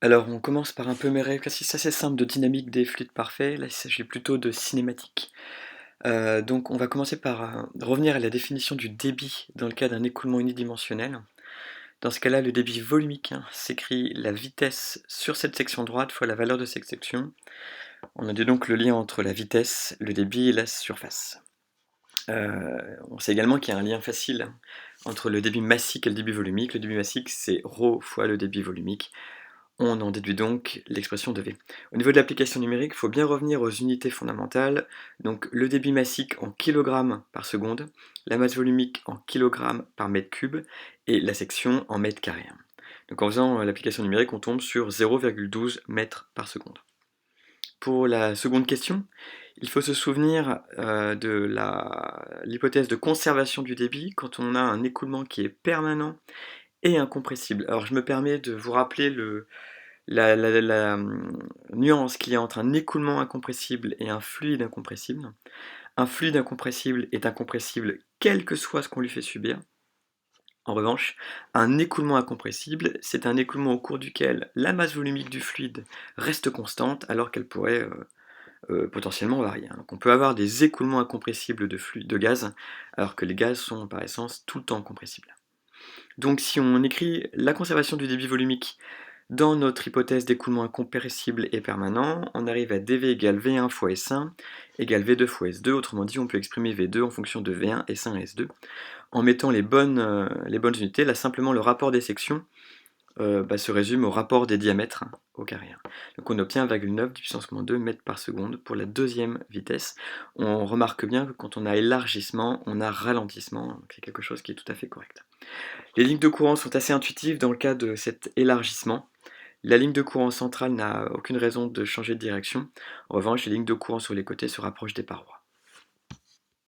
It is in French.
Alors, on commence par un peu mes exercices assez simples de dynamique des fluides parfaits. Là, il s'agit plutôt de cinématique. Donc, on va commencer par revenir à la définition du débit dans le cas d'un écoulement unidimensionnel. Dans ce cas-là, le débit volumique s'écrit la vitesse sur cette section droite fois la valeur de cette section. On a donc le lien entre la vitesse, le débit et la surface. On sait également qu'il y a un lien facile entre le débit massique et le débit volumique. Le débit massique, c'est ρ fois le débit volumique. On en déduit donc l'expression de V. Au niveau de l'application numérique, il faut bien revenir aux unités fondamentales. Donc le débit massique en kilogrammes par seconde, la masse volumique en kilogrammes par mètre cube et la section en mètres carrés. Donc en faisant l'application numérique, on tombe sur 0,12 mètres par seconde. Pour la seconde question, il faut se souvenir de l'hypothèse de conservation du débit quand on a un écoulement qui est permanent et incompressible. Alors je me permets de vous rappeler la nuance qu'il y a entre un écoulement incompressible et un fluide incompressible. Un fluide incompressible est incompressible quel que soit ce qu'on lui fait subir. En revanche, un écoulement incompressible, c'est un écoulement au cours duquel la masse volumique du fluide reste constante alors qu'elle pourrait potentiellement varier. Donc on peut avoir des écoulements incompressibles de gaz alors que les gaz sont par essence tout le temps compressibles. Donc si on écrit la conservation du débit volumique dans notre hypothèse d'écoulement incompressible et permanent, on arrive à dV égale V1 fois S1 égale V2 fois S2. Autrement dit, on peut exprimer V2 en fonction de V1, S1 et S2. En mettant les bonnes unités, là simplement le rapport des sections se résume au rapport des diamètres au carré. Donc on obtient 1,9 puissance moins 2 mètres par seconde pour la deuxième vitesse. On remarque bien que quand on a élargissement, on a ralentissement, donc c'est quelque chose qui est tout à fait correct. Les lignes de courant sont assez intuitives dans le cas de cet élargissement. La ligne de courant centrale n'a aucune raison de changer de direction. En revanche, les lignes de courant sur les côtés se rapprochent des parois.